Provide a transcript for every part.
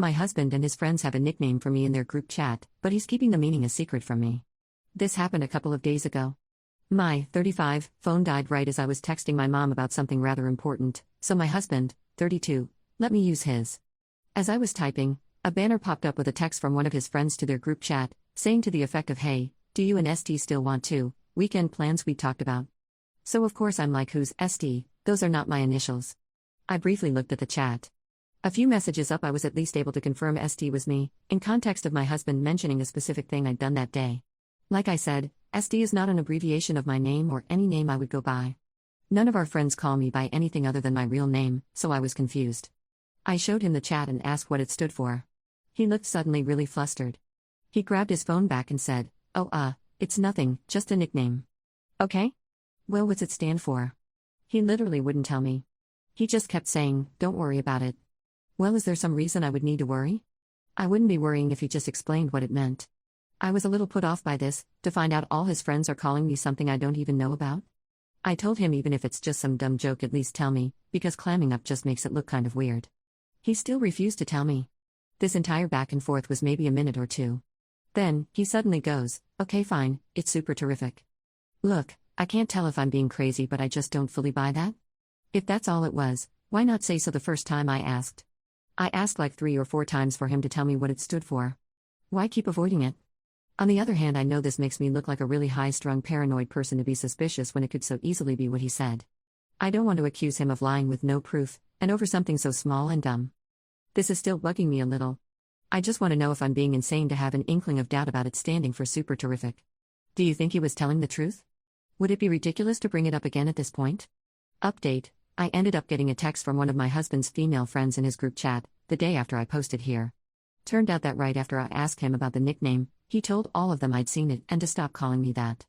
My husband and his friends have a nickname for me in their group chat, but he's keeping the meaning a secret from me. This happened a couple of days ago. My 35 phone died right as I was texting my mom about something rather important, so my husband, 32, let me use his. As I was typing, a banner popped up with a text from one of his friends to their group chat, saying to the effect of, "Hey, do you and ST still want to weekend plans we talked about?" So of course I'm like, who's ST? Those are not my initials. I briefly looked at the chat. A few messages up I was at least able to confirm ST was me, in context of my husband mentioning a specific thing I'd done that day. Like I said, ST is not an abbreviation of my name or any name I would go by. None of our friends call me by anything other than my real name, so I was confused. I showed him the chat and asked what it stood for. He looked suddenly really flustered. He grabbed his phone back and said, "Oh, it's nothing, just a nickname." "Okay? Well, what's it stand for?" He literally wouldn't tell me. He just kept saying, "Don't worry about it." Well, is there some reason I would need to worry? I wouldn't be worrying if he just explained what it meant. I was a little put off by this, to find out all his friends are calling me something I don't even know about. I told him even if it's just some dumb joke, at least tell me, because clamming up just makes it look kind of weird. He still refused to tell me. This entire back and forth was maybe a minute or two. Then, he suddenly goes, "Okay, fine, it's super terrific." Look, I can't tell if I'm being crazy, but I just don't fully buy that. If that's all it was, why not say so the first time I asked? I asked like 3 or 4 times for him to tell me what it stood for. Why keep avoiding it? On the other hand, I know this makes me look like a really high-strung paranoid person to be suspicious when it could so easily be what he said. I don't want to accuse him of lying with no proof, and over something so small and dumb. This is still bugging me a little. I just want to know if I'm being insane to have an inkling of doubt about it standing for super terrific. Do you think he was telling the truth? Would it be ridiculous to bring it up again at this point? Update: I ended up getting a text from one of my husband's female friends in his group chat, the day after I posted here. Turned out that right after I asked him about the nickname, he told all of them I'd seen it and to stop calling me that.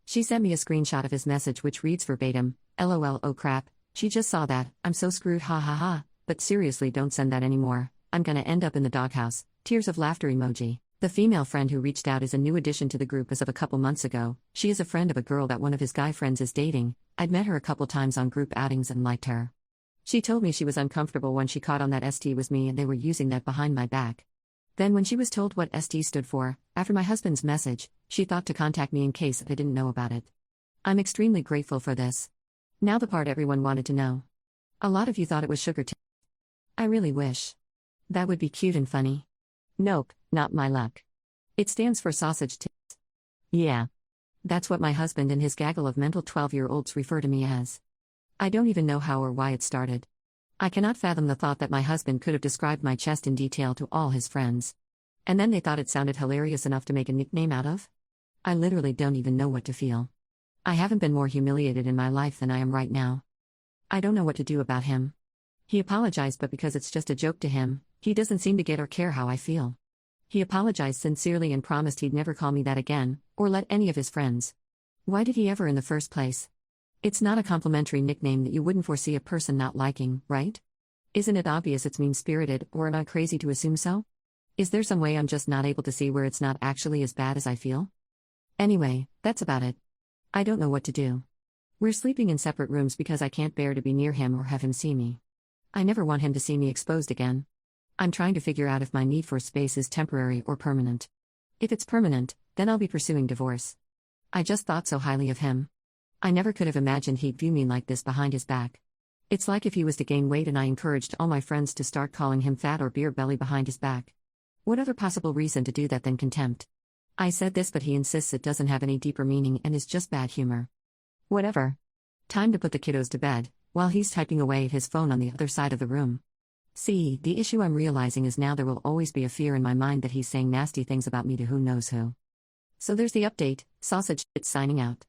She sent me a screenshot of his message which reads verbatim, "LOL, oh crap, she just saw that, I'm so screwed, ha ha ha, but seriously don't send that anymore, I'm gonna end up in the doghouse, tears of laughter emoji." The female friend who reached out is a new addition to the group as of a couple months ago. She is a friend of a girl that one of his guy friends is dating. I'd met her a couple times on group outings and liked her. She told me she was uncomfortable when she caught on that ST was me and they were using that behind my back. Then when she was told what ST stood for, after my husband's message, she thought to contact me in case I didn't know about it. I'm extremely grateful for this. Now the part everyone wanted to know. A lot of you thought it was sugar tits. I really wish. That would be cute and funny. Nope, not my luck. It stands for sausage tits. Yeah. That's what my husband and his gaggle of mental 12-year-olds refer to me as. I don't even know how or why it started. I cannot fathom the thought that my husband could have described my chest in detail to all his friends. And then they thought it sounded hilarious enough to make a nickname out of? I literally don't even know what to feel. I haven't been more humiliated in my life than I am right now. I don't know what to do about him. He apologized, but because it's just a joke to him, he doesn't seem to get or care how I feel. He apologized sincerely and promised he'd never call me that again, or let any of his friends. Why did he ever in the first place? It's not a complimentary nickname that you wouldn't foresee a person not liking, right? Isn't it obvious it's mean-spirited, or am I crazy to assume so? Is there some way I'm just not able to see where it's not actually as bad as I feel? Anyway, that's about it. I don't know what to do. We're sleeping in separate rooms because I can't bear to be near him or have him see me. I never want him to see me exposed again. I'm trying to figure out if my need for space is temporary or permanent. If it's permanent, then I'll be pursuing divorce. I just thought so highly of him. I never could have imagined he'd view me like this behind his back. It's like if he was to gain weight and I encouraged all my friends to start calling him fat or beer belly behind his back. What other possible reason to do that than contempt? I said this, but he insists it doesn't have any deeper meaning and is just bad humor. Whatever. Time to put the kiddos to bed, while he's typing away at his phone on the other side of the room. See, the issue I'm realizing is now there will always be a fear in my mind that he's saying nasty things about me to who knows who. So there's the update. Sausage, it's signing out.